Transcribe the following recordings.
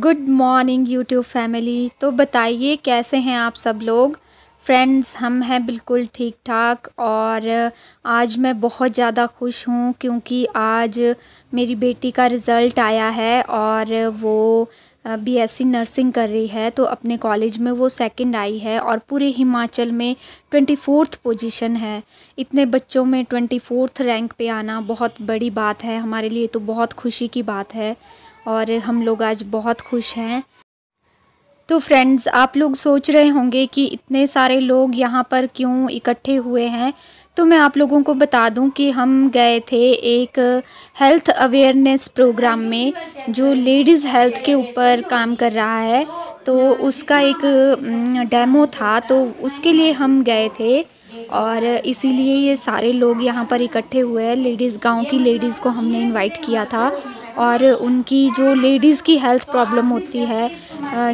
Good morning YouTube family. तो बताइए कैसे हैं आप सब लोग। फ्रेंड्स, हम हैं बिल्कुल ठीक ठाक। और आज मैं बहुत ज़्यादा खुश हूँ क्योंकि आज मेरी बेटी का रिज़ल्ट आया है और वो बीएससी नर्सिंग कर रही है। तो अपने कॉलेज में वो सेकंड आई है और पूरे हिमाचल में 24th पोजीशन है। इतने बच्चों में 24th रैंक पे आना बहुत बड़ी बात है हमारे लिए, तो बहुत खुशी की बात है और हम लोग आज बहुत खुश हैं। तो फ्रेंड्स, आप लोग सोच रहे होंगे कि इतने सारे लोग यहाँ पर क्यों इकट्ठे हुए हैं। तो मैं आप लोगों को बता दूं कि हम गए थे एक हेल्थ अवेयरनेस प्रोग्राम में जो लेडीज़ हेल्थ के ऊपर काम कर रहा है। तो उसका एक डेमो था, तो उसके लिए हम गए थे और इसीलिए ये सारे लोग यहाँ पर इकट्ठे हुए हैं। लेडीज़, गांव की लेडीज़ को हमने इनवाइट किया था और उनकी जो लेडीज़ की हेल्थ प्रॉब्लम होती है,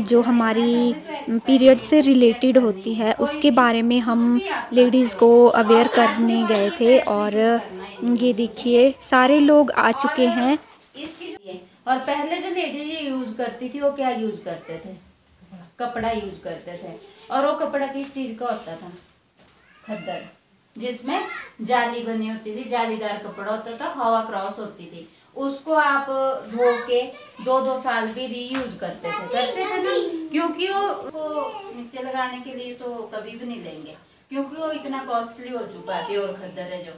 जो हमारी पीरियड से रिलेटेड होती है, उसके बारे में हम लेडीज़ को अवेयर करने गए थे। और ये देखिए सारे लोग आ चुके हैं। और पहले जो लेडीज यूज करती थी वो क्या यूज करते थे? कपड़ा यूज करते थे। और वो कपड़ा किस चीज का होता था? खद्दर, जिसमें जाली बनी होती थी, जालीदार कपड़ा होता था, हवा क्रॉस होती थी। उसको आप धो के 2-2 साल भी रीयूज करते थे ना, क्योंकि वो नीचे लगाने के लिए तो कभी भी नहीं लेंगे, क्योंकि वो इतना कॉस्टली हो चुका है प्योर खद्दर है जो।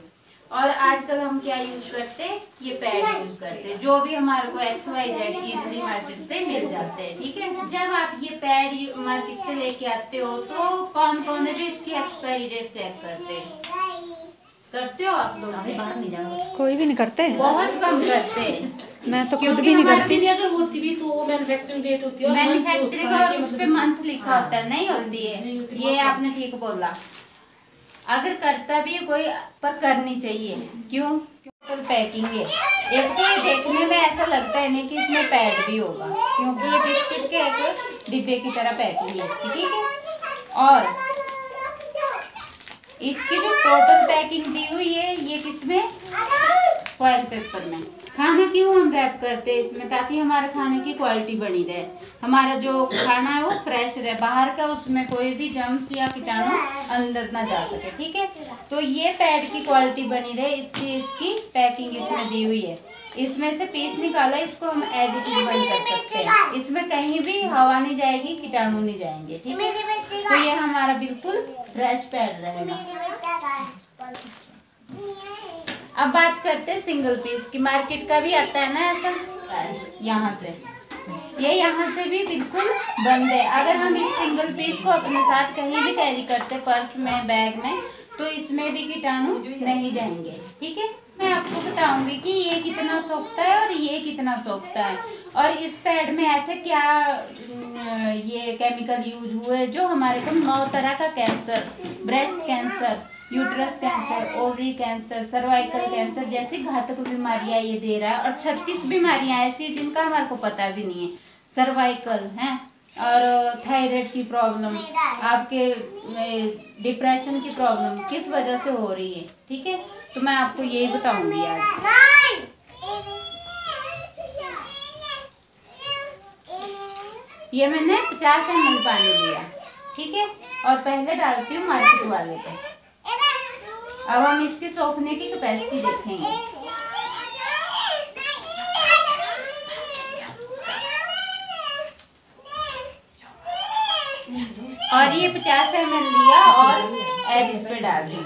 और आजकल हम क्या यूज करते हैं? ये पैड यूज करते हैं, जो भी हमारे को XYZ इजीली मार्केट से मिल जाते हैं। ठीक है, जब आप ये पैड मार्केट से लेके आते हो तो कौन कौन है जो इसकी एक्सपायरी डेट चेक करते हो आप लोग? बाहर नहीं जाओगे? कोई भी नहीं करते, बहुत कम करते हैं। मैं तो खुद भी नहीं करती। अगर होती भी तो मैन्युफैक्चरिंग डेट होती है, मैन्युफैक्चरिंग और उस पे मंथ लिखा होता है, नहीं होती है। ये आपने ठीक बोला। अगर करता भी है कोई, पर करनी चाहिए। क्यों? टोटल पैकिंग है। एक तो ये देखने में ऐसा लगता है नहीं कि इसमें पैड भी होगा, क्योंकि ये बिस्किट के एक डिब्बे की तरह पैकिंग है इसकी। ठीक है, और इसकी जो टोटल पैकिंग दी हुई है ये किसमें? फॉइल पेपर में। खाना क्यों हम रैप करते हैं इसमें? ताकि हमारे खाने की क्वालिटी बनी रहे, हमारा जो खाना है वो फ्रेश रहे, बाहर का उसमें कोई भी जम्स या कीटाणु अंदर ना जा सके। ठीक है, तो ये पैड की क्वालिटी बनी रहे इसलिए इसकी पैकिंग इसमें दी हुई है। इसमें से पीस निकाला, इसको हम एज इट इज बंद कर सकते हैं। इसमें कहीं भी हवा नहीं जाएगी, कीटाणु नहीं जाएंगे। ठीक है, तो ये हमारा बिल्कुल फ्रेश पैड रहेगा। अब बात करते हैं सिंगल पीस की। मार्केट का भी आता है ना ऐसा, यहाँ से, ये यहाँ से भी बिल्कुल बंद है। अगर हम इस सिंगल पीस को अपने साथ कहीं भी कैरी करते, पर्स में, बैग में, तो इसमें भी कीटाणु नहीं जाएंगे। ठीक है, मैं आपको बताऊंगी कि ये कितना सोखता है और ये कितना सोखता है, और इस पैड में ऐसे क्या ये केमिकल यूज हुए जो हमारे को 9 तरह का cancer, breast cancer, uterus cancer, ovary cancer, cervical cancer जैसी घातक बीमारियां ये दे रहा है। और 36 बीमारियां ऐसी जिनका हमारे को पता भी नहीं है। सर्वाइकल है, और थायराइड की प्रॉब्लम, आपके डिप्रेशन की प्रॉब्लम किस वजह से हो रही है। ठीक है, तो मैं आपको यही बताऊंगी आज। ये मैंने 50 ml पानी लिया। ठीक है, और पहले डालती हूँ मार्केट वाले पे। अब हम इसकी सोखने की कैपेसिटी देखेंगे। और ये 50 ml लिया और एज इस पे डाल दी।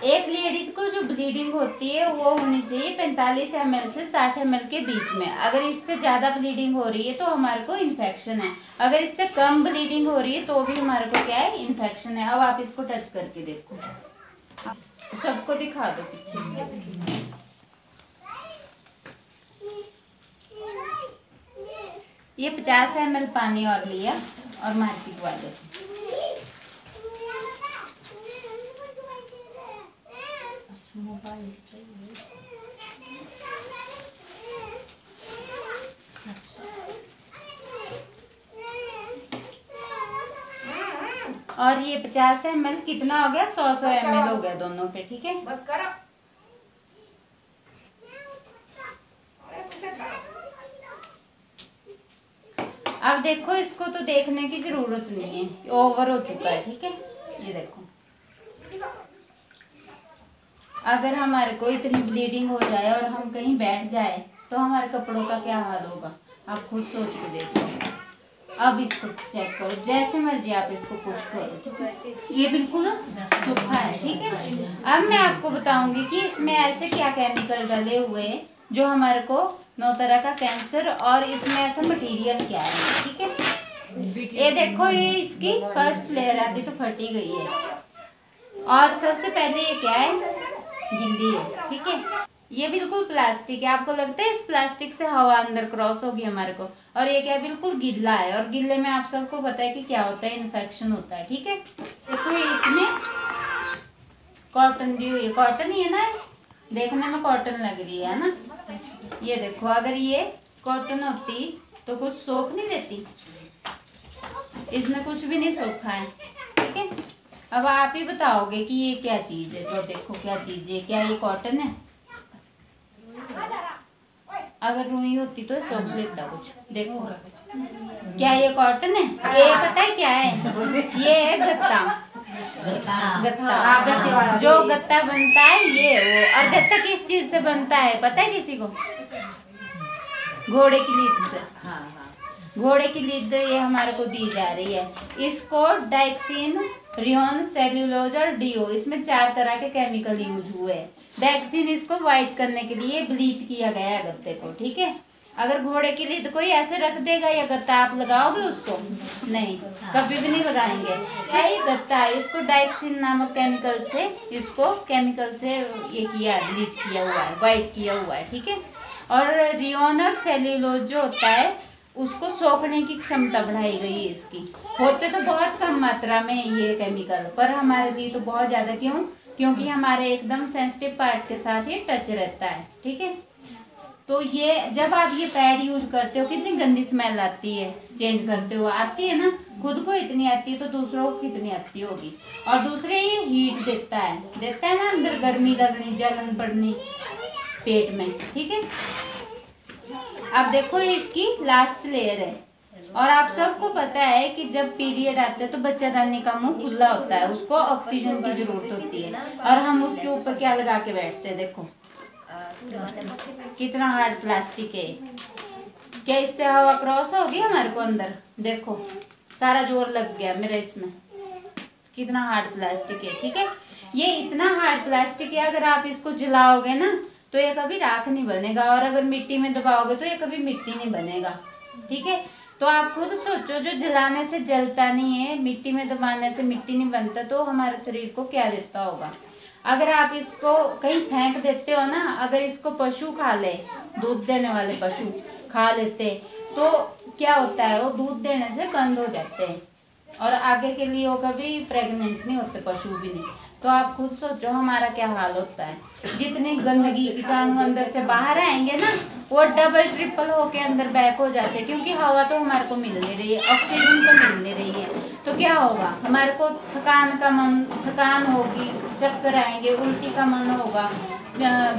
एक लेडीज को जो ब्लीडिंग होती है वो होनी चाहिए 45 ml से 60 ml के बीच में। अगर इससे ज्यादा ब्लीडिंग हो रही है तो हमारे को इन्फेक्शन है। अगर इससे कम ब्लीडिंग हो रही है तो भी हमारे को क्या है? इन्फेक्शन है। अब आप इसको टच करके देखो, सबको दिखा दो पीछे। ये 50 ml पानी और लिया और मार्केट वाले और ये 50 ml कितना हो गया, 100 ml हो गया दोनों पे। ठीक है, बस करो। अब देखो इसको तो देखने की जरूरत नहीं है, ओवर हो चुका है। ठीक है, ये देखो अगर हमारे को इतनी ब्लीडिंग हो जाए और हम कहीं बैठ जाए तो हमारे कपड़ों का क्या हाल होगा, आप खुद सोच के देखो। अब इसको चेक करो, जैसे मर्जी आप इसको पुश करो, ये बिल्कुल सूखा है। ठीक है, अब मैं आपको बताऊंगी कि इसमें ऐसे क्या केमिकल डले हुए हैं जो हमारे को 9 तरह का कैंसर, और इसमें ऐसा मटेरियल क्या है। ठीक है, ये देखो, ये इसकी फर्स्ट लेयर आती तो फटी गई है, और सबसे पहले ये क्या है, गिल्ली है। ठीक है, ये बिल्कुल प्लास्टिक है। आपको लगता है इस प्लास्टिक से हवा अंदर क्रॉस होगी हमारे को, और ये क्या है, बिल्कुल गीला है, और गीले में आप सबको पता है कि क्या होता है, इन्फेक्शन होता है। ठीक है, देखो इसमें कॉटन दी हुई है, कॉटन ही है ना, देखने में कॉटन लग रही है ना। ये देखो, अगर ये कॉटन होती तो कुछ सोख नहीं लेती, इसमें कुछ भी नहीं सोखा है। ठीक है, अब आप ही बताओगे कि ये क्या चीज है, तो देखो क्या चीज है, क्या ये कॉटन है? अगर रुई होती तो सोख लेता कुछ। देखो क्या ये कॉटन है? ये पता है क्या है, ये है गत्ता। गत्ता, जो गत्ता बनता है ये वो। और गत्ता किस चीज से बनता है पता है किसी को? घोड़े की लीद से। घोड़े की लीद ये हमारे को दी जा रही है। इसको डाइक्सिन, रियोन, सेल्यूलोज और डीओ, इसमें 4 तरह के केमिकल यूज हुए हैं। डाइक्सिन इसको व्हाइट करने के लिए ब्लीच किया गया है गत्ते को। ठीक है, अगर घोड़े की लीद कोई ऐसे रख देगा या गत्ता आप लगाओगे उसको? नहीं, कभी भी नहीं लगाएंगे। क्या ये गत्ता है, इसको डाइक्सिन नामक केमिकल से, इसको केमिकल से ये किया, ब्लीच किया हुआ है, व्हाइट किया हुआ है। ठीक है, और रियोन और सेल्यूलोज जो होता है उसको सोखने की क्षमता बढ़ाई गई है इसकी। होते तो बहुत कम मात्रा में ये केमिकल, पर हमारे लिए तो बहुत ज्यादा। क्यों? क्योंकि हमारे एकदम सेंसिटिव पार्ट के साथ ये टच रहता है। ठीक है, तो ये जब आप ये पैड यूज करते हो कितनी गंदी स्मेल आती है, चेंज करते हो आती है ना, खुद को इतनी आती है तो दूसरों को कितनी आती होगी। और दूसरे ये हीट देता है ना, अंदर गर्मी लगनी, जलन पड़नी पेट में। ठीक है, अब देखो ये इसकी लास्ट लेयर है, और आप सबको पता है कि जब पीरियड आता है तो बच्चादानी का मुंह खुला होता है, उसको ऑक्सीजन की जरूरत होती है, और हम उसके ऊपर क्या लगा के बैठते हैं, देखो कितना हार्ड प्लास्टिक है। क्या इससे हवा क्रॉस होगी हमारे को अंदर? देखो सारा जोर लग गया मेरा इसमें, कितना हार्ड प्लास्टिक है। ठीक है, ये इतना हार्ड प्लास्टिक है, अगर आप इसको जलाओगे ना तो ये कभी राख नहीं बनेगा, और अगर मिट्टी में दबाओगे तो ये कभी मिट्टी नहीं बनेगा। ठीक है, तो आप खुद सोचो, जो जलाने से जलता नहीं है, मिट्टी में दबाने से मिट्टी नहीं बनता, तो हमारे शरीर को क्या देता होगा। अगर आप इसको कहीं फेंक देते हो ना, अगर इसको पशु खा ले, दूध देने वाले पशु खा लेते तो क्या होता है, वो दूध देने से बंद हो जाते हैं, और आगे के लिए वो कभी प्रेग्नेंट नहीं होते, पशु भी नहीं। तो आप खुद सोचो हमारा क्या हाल होता है। जितनी गंदगी कीटाणु अंदर से बाहर आएंगे ना, वो डबल ट्रिपल होके अंदर बैक हो जाते हैं, क्योंकि हवा तो हमारे को मिल नहीं रही है, ऑक्सीजन तो मिल नहीं रही है। तो क्या होगा, हमारे को थकान होगी, चक्कर आएंगे, उल्टी का मन होगा,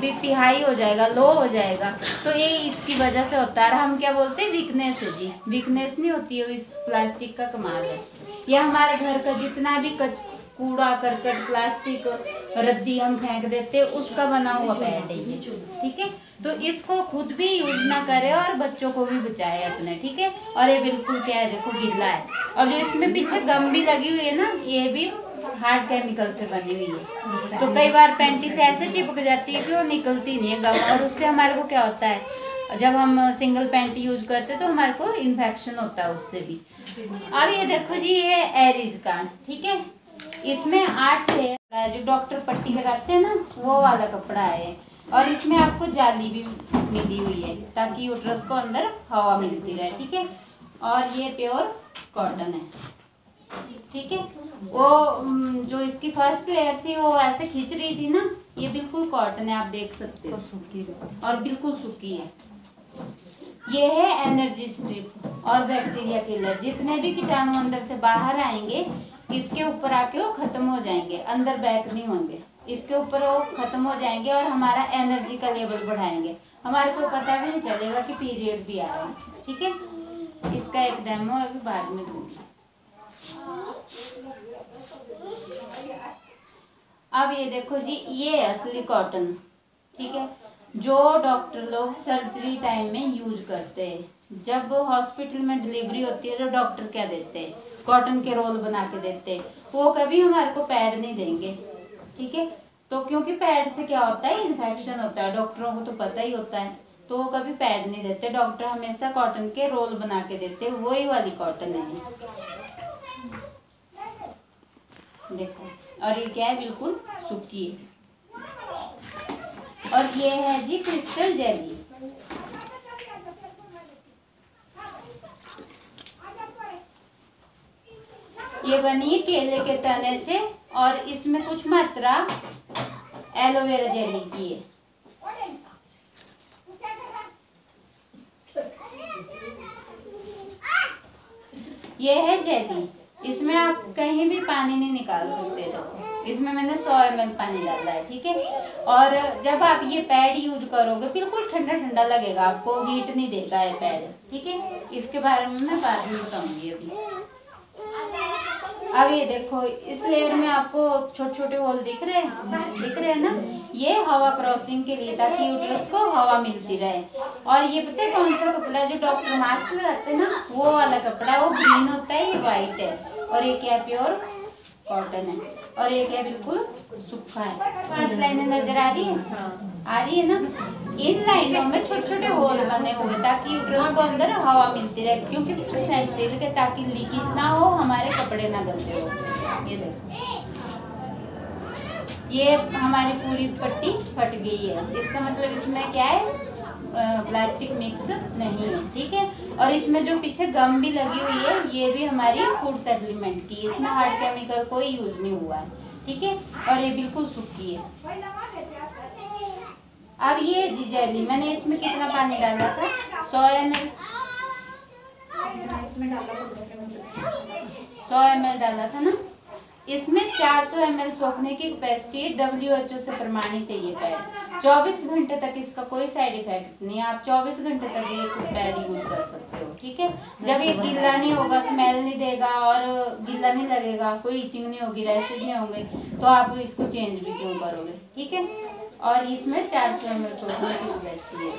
बीपी हाई हो जाएगा, लो हो जाएगा। तो ये इसकी वजह से होता है। हम क्या बोलते हैं, वीकनेस है जी, वीकनेस नहीं होती है, इस प्लास्टिक का कमाल है। ये हमारे घर का जितना भी कूड़ा करकट, प्लास्टिक, रद्दी हम फेंक देते, उसका बना हुआ पैड है ये। ठीक है, तो इसको खुद भी यूज ना करे और बच्चों को भी बचाए अपने। ठीक है, और ये बिल्कुल क्या है, देखो गीला है, और जो इसमें पीछे गम भी लगी हुई है ना, ये भी हार्ड केमिकल से बनी हुई है। तो कई बार पैंटी से ऐसे चिपक जाती है कि वो निकलती नहीं है गम, और उससे हमारे को क्या होता है, जब हम सिंगल पैंटी यूज करते तो हमारे को इन्फेक्शन होता है उससे भी। अब ये देखो जी, ये एरीज का, ठीक है, इसमें 8 लेयर, जो डॉक्टर पट्टी लगाते हैं ना, वो वाला कपड़ा है, और इसमें आपको जाली भी मिली हुई है ताकि यूट्रस को अंदर हवा मिलती रहे। ठीक है, और ये प्योर कॉटन है। ठीक है, वो जो इसकी फर्स्ट लेयर थी वो ऐसे खींच रही थी ना, ये बिल्कुल कॉटन है, आप देख सकते हो, और बिल्कुल सूखी है। ये है एनर्जी स्ट्रिप और बैक्टीरिया किलर। जितने भी कीटाणु अंदर से बाहर आएंगे इसके ऊपर आके वो खत्म हो जाएंगे, अंदर बैक नहीं होंगे, इसके ऊपर वो खत्म हो जाएंगे और हमारा एनर्जी का लेवल बढ़ाएंगे। हमारे को पता भी नहीं चलेगा कि पीरियड भी आ रहा है। ठीक है, इसका एक डेमो अभी बाद में दूंगी। अब ये देखो जी, ये असली कॉटन। ठीक है, जो डॉक्टर लोग सर्जरी टाइम में यूज करते हैं। जब हॉस्पिटल में डिलीवरी होती है तो डॉक्टर क्या देते हैं, कॉटन के रोल बना के देते हैं। वो कभी हमारे को पैड नहीं देंगे। ठीक है, तो क्योंकि पैड से क्या होता है, इन्फेक्शन होता है, डॉक्टरों को तो पता ही होता है, तो वो कभी पैड नहीं देते। डॉक्टर हमेशा कॉटन के रोल बना के देते हैं। वही वाली कॉटन है, देखो। और ये क्या है, बिल्कुल सूखी है। और ये है जी क्रिस्टल जेली। ये बनी है केले के तने से और इसमें कुछ मात्रा एलोवेरा जेली की है। ये है जेली, इसमें आप कहीं भी पानी नहीं निकाल सकते। देखो, इसमें मैंने 100 ml पानी डाला है। ठीक है, और जब आप ये पैड यूज करोगे बिल्कुल ठंडा ठंडा लगेगा, आपको हीट नहीं देगा ये पैड। ठीक है, इसके बारे में मैं बाद में बताऊंगी अभी। अब ये देखो, इस लेयर में आपको छोटे छोटे होल दिख रहे हैं ना, ये हवा क्रॉसिंग के लिए, ताकि यूट्रस को हवा मिलती रहे। और ये पता है कौन सा कपड़ा, जो डॉक्टर मास्क लगाते हैं ना, वो वाला कपड़ा, वो ग्रीन होता है, ये व्हाइट है। और ये क्या, प्योर कॉटन है। और ये क्या, बिल्कुल सूखा है। 5 लाइनें नजर आ रही है? आ रही है ना। इन लाइनों में छोटे छोटे होल बने हुए, ताकि यूट्रस को अंदर हवा मिलती रहे, क्योंकि % सिल्क है, ताकि लीकेज ना हो, हमारे कपड़े ना गंदे हो। ये देखो, ये हमारी पूरी पट्टी फट गई है। इसका मतलब इसमें क्या है, प्लास्टिक मिक्स नहीं है। ठीक है, और इसमें जो पीछे गम भी लगी हुई है, ये भी हमारी फूड सप्लीमेंट की, इसमें हार्ड केमिकल कोई यूज नहीं हुआ है। ठीक है, और ये बिल्कुल सूखी है। अब ये जी जेली, मैंने इसमें कितना पानी डाला था, 100 ml, 100 ml डाला था ना। इसमें 400 ml सोखने की कैपेसिटी WHO से प्रमाणित है ये पैड। 24 घंटे तक इसका कोई साइड इफेक्ट नहीं है, आप 24 घंटे तक ये पैड यूज कर सकते हो। ठीक है, जब ये गीला नहीं होगा, स्मेल नहीं देगा और गीला नहीं लगेगा, कोई इचिंग नहीं होगी, रैशेज नहीं होंगे, तो आप इसको चेंज भी क्यों करोगे। ठीक है, और इसमें 400 ml सोखने की कैपेसिटी है।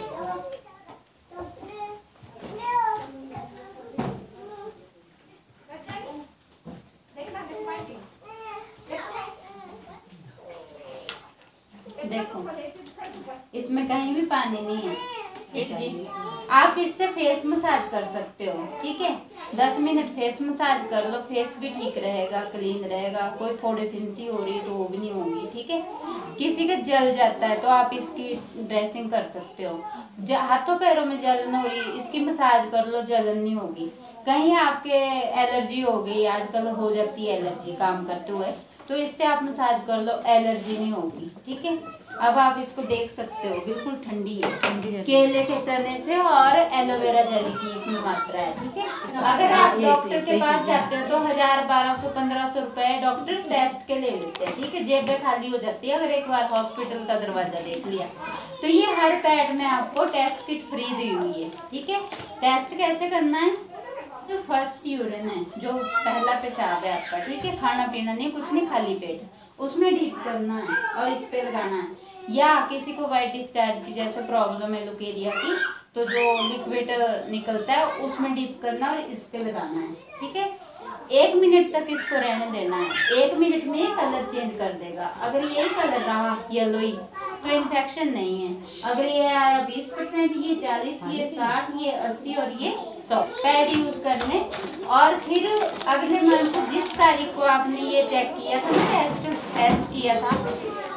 देखो, इसमें कहीं भी पानी नहीं है। एक जी, आप इससे फेस मसाज कर सकते हो। ठीक है, 10 मिनट फेस मसाज कर लो, फेस भी ठीक रहेगा, क्लीन रहेगा, कोई फोड़े फिंसी हो रही है तो वो भी नहीं होगी। ठीक है, किसी का जल जाता है तो आप इसकी ड्रेसिंग कर सकते हो। हाथों पैरों में जलन हो रही है, इसकी मसाज कर लो, जलन नहीं होगी। कहीं आपके एलर्जी हो गई, आजकल हो जाती है एलर्जी काम करते हुए, तो इससे आप मसाज कर लो, एलर्जी नहीं होगी। ठीक है, अब आप इसको देख सकते हो, बिल्कुल ठंडी है, केले के तने से और एलोवेरा जेली की इसमें मात्रा है। ठीक है, अगर आप डॉक्टर के पास जाते हो तो 1000, 1200, 1500 रुपए डॉक्टर टेस्ट के ले लेते हैं। ठीक है, जेबें खाली हो जाती है अगर एक बार हॉस्पिटल का दरवाजा देख लिया तो। ये हर पैड में आपको टेस्ट किट फ्री दी हुई है। ठीक है, टेस्ट कैसे करना है, जो फर्स्ट यूरिन है, जो पहला पेशाब है आपका, ठीक है, खाना पीना नहीं, कुछ नहीं, खाली पेट, उसमें डीप करना है और इस पे लगाना है। या किसी को वाइट डिस्चार्ज की जैसे प्रॉब्लम है लुकेरिया की, तो जो लिक्विड निकलता है उसमें डीप करना और इस पे लगाना है। ठीक है, 1 मिनट तक इसको रहने देना है। 1 मिनट में ये कलर चेंज कर देगा। अगर यही कलर रहा येलोई तो इन्फेक्शन नहीं है। अगर ये आया 20%, ये 40, ये 60, ये 80 और ये 100 पैड यूज करने। और फिर अगले मंथ जिस तारीख को आपने ये चेक किया था ना, टेस्ट किया था,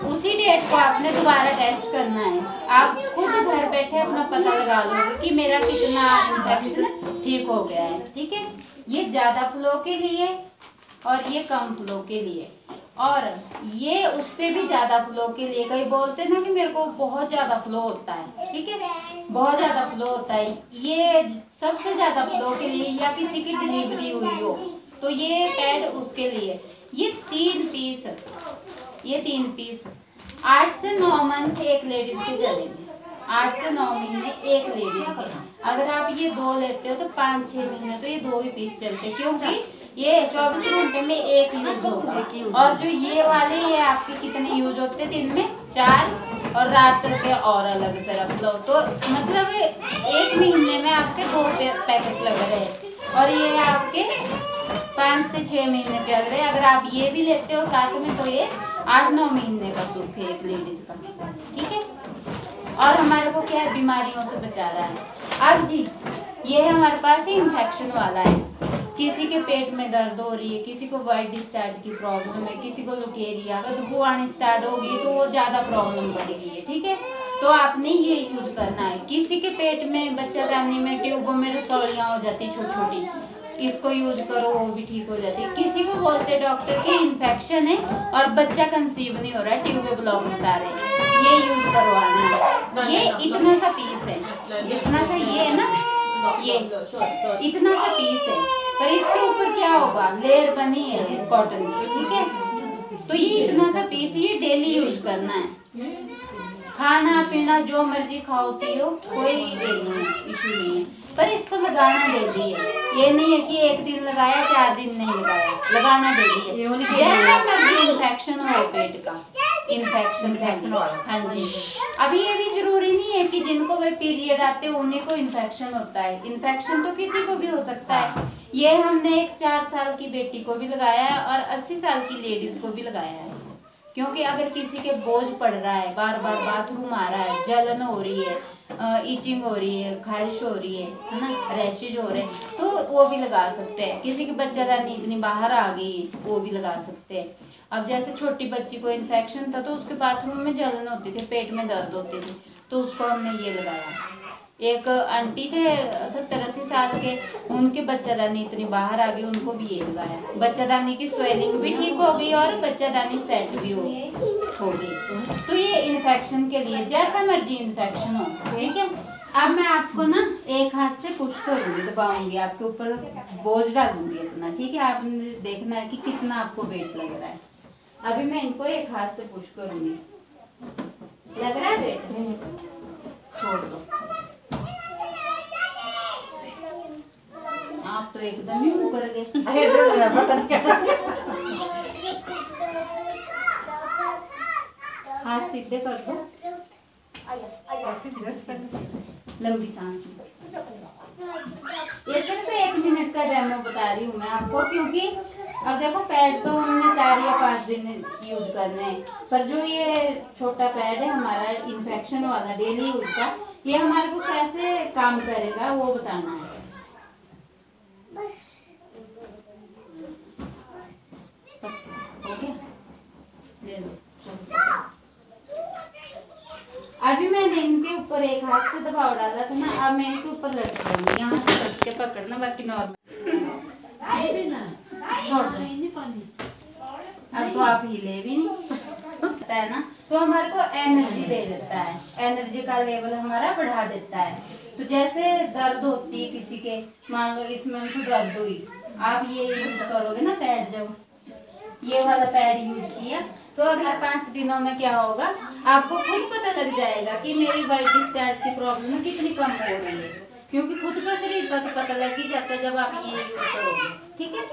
उसी डेट को आपने दोबारा टेस्ट करना है। आप खुद घर बैठे अपना पता लगा लोगे कि मेरा कितना इन्फेक्शन ठीक हो गया है। ठीक है, ये ज्यादा फ्लो के लिए और ये कम फ्लो के लिए। और ये उससे भी ज्यादा फ्लो के लिए, कई बोलते हैं ना कि मेरे को बहुत ज्यादा फ्लो होता है, ठीक है, बहुत ज्यादा फ्लो होता है, ये सबसे ज्यादा फ्लो के लिए, या किसी की डिलीवरी हुई हो तो ये पैड उसके लिए। ये 3 पीस, ये 3 पीस 8 से 9 मंथ एक लेडीज के चलेंगे, 8 से 9 महीने एक लेडीज के। अगर आप ये 2 लेते हो तो 5-6 महीने तो ये 2 ही पीस चलते, क्योंकि ये 24 घंटे में एक यूज होगा। और जो ये वाले ये आपके कितने यूज होते हैं दिन में? 4, और रात के और अलग से रख लो, तो मतलब 1 महीने में आपके 2 पैकेट लग रहे हैं, और ये आपके 5 से 6 महीने चल रहे हैं। अगर आप ये भी लेते हो साथ में तो ये 8-9 महीने का सुख है एक लेडीज का, ठीक है। और हमारे को क्या है, बीमारियों से बचा रहा है। अब जी ये हमारे पास ही इन्फेक्शन वाला है, किसी के पेट में दर्द हो रही है, किसी को वाइट डिस्चार्ज की प्रॉब्लम है, किसी को लुकेरिया, बदबू आनी स्टार्ट होगी तो वो ज्यादा प्रॉब्लम बढ़ेगी है, ठीक है। तो आपने ये यूज करना है। किसी के पेट में, बच्चादानी में, ट्यूबों में रसौलियां हो जाती छोटी छोटी, इसको यूज करो वो भी ठीक हो जाती है। किसी को बोलते डॉक्टर के इन्फेक्शन है और बच्चा कंसीव नहीं हो रहा है, ट्यूबे ब्लॉक बता रहे, ये यूज करवाना है। ये इतना सा पीस है, जितना सा ये है ना, ये इतना सा पीस है, पर इसके ऊपर क्या होगा, लेयर बनी है कॉटन की, ठीक है। तो ये इतना सा पीस, ये डेली यूज करना है। खाना पीना जो मर्जी खाओ पियो, कोई इशू नहीं है, पर इसको लगाना डेली है। ये नहीं है कि एक दिन लगाया 4 दिन नहीं लगाया, लगाना डेली है। जैसा मर्जी इन्फेक्शन हो पेट का, इन्फेक्शन वाला, हाँ जी। अभी ये भी जरूरी नहीं है कि जिनको वह पीरियड आते हैं उन्हीं को इन्फेक्शन होता है, इन्फेक्शन तो किसी को भी हो सकता है। ये हमने एक 4 साल की बेटी को भी लगाया है और 80 साल की लेडीज को भी लगाया है, क्योंकि अगर किसी के बोझ पड़ रहा है, बार बार बाथरूम आ रहा है, जलन हो रही है, इचिंग हो रही है, खारिश हो रही है ना, रैशेज हो रहे हैं, तो वो भी लगा सकते हैं। किसी की बच्चादानी इतनी बाहर आ गई वो भी लगा सकते हैं। अब जैसे छोटी बच्ची को इन्फेक्शन था तो उसके बाथरूम में जलन होती थी, पेट में दर्द होती थी, तो उसको हमने ये लगाया। एक आंटी थे 70-80 साल के, उनके बच्चादानी इतनी बाहर आ गई, उनको भी ये लगाया। बच्चादानी की स्वेलिंग भी ठीक हो गई और बच्चादानी सेट भी हो गई। तो ये इन्फेक्शन के लिए, जैसा मर्जी इन्फेक्शन हो, ठीक है। अब मैं आपको ना एक हाथ से पुश करूंगी, दबाऊंगी, आपके ऊपर बोझ डालूंगी अपना, ठीक है। आपने देखना है कि कितना आपको वेट लग रहा है। अभी मैं इनको एक हाथ से पुश करूंगी, लग रहा है वेट, छोड़ दो। आप तो एकदम ही मुकर गए। हाथ सीधे कर दो, लंबी सांस। ये सिर्फ 1 मिनट का डेमो बता रही हूँ मैं आपको, क्योंकि अब देखो पैड तो हमने 4 या 5 दिन यूज करने हैं, पर जो ये छोटा पैड है हमारा इन्फेक्शन वाला डेली यूज का, ये हमारे को कैसे काम करेगा वो बताना है। हो गया, ले लो। अभी मैंने इनके ऊपर एक हाथ से दबाव डाला था ना, अब मैं इनके ऊपर लटकाऊंगी, यहाँ से कस के पकड़ना, बाकी नॉर्मल छोड़ दो। अब तो आप हिले भी नहीं होता है ना, तो हमारे को एनर्जी दे देता है, एनर्जी का लेवल हमारा बढ़ा देता है। तो जैसे दर्द होती है किसी के, मान लो इसमें उनको दर्द हुई, आप ये यूज करोगे ना पैड, जब ये वाला पैड यूज किया तो अगले 5 दिनों में क्या होगा, आपको खुद पता लग जाएगा कि मेरी वाइट डिस्चार्ज की प्रॉब्लम कितनी कम हो रही है, क्योंकि खुद का शरीर का तो पता लग ही जाता है जब आप ये यूज करोगे, ठीक है।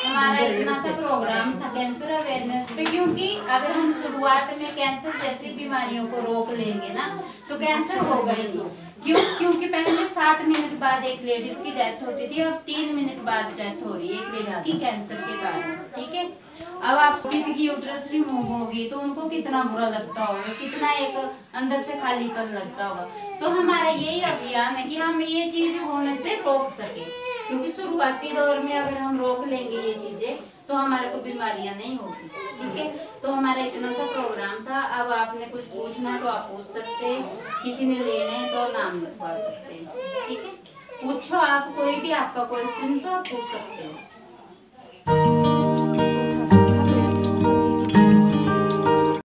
हमारा इतना सा प्रोग्राम था कैंसर अवेयरनेस पे, क्योंकि अगर हम शुरुआत में कैंसर जैसी बीमारियों को रोक लेंगे ना तो कैंसर होगा ही नहीं। क्योंकि पहले 7 मिनट बाद एक लेडीज की डेथ होती थी, अब 3 मिनट बाद डेथ हो रही है एक लेडीज की कैंसर के कारण, ठीक है। अब आप किसी की यूट्रस रिमूव होगी तो उनको कितना बुरा लगता होगा, कितना एक अंदर से खालीपन लगता होगा। तो हमारा यही अभियान है कि हम ये चीज होने से रोक सके, क्योंकि शुरुआती दौर में अगर हम रोक लेंगे ये चीजें तो हमारे को बीमारियां नहीं होगी, ठीक है। तो हमारा इतना सा प्रोग्राम था। अब आपने कुछ पूछना तो आप पूछ सकते हैं, किसी ने लेने तो नाम लिखवा सकते हैं, ठीक है। पूछो आप, कोई भी आपका क्वेश्चन तो आप पूछ सकते हो।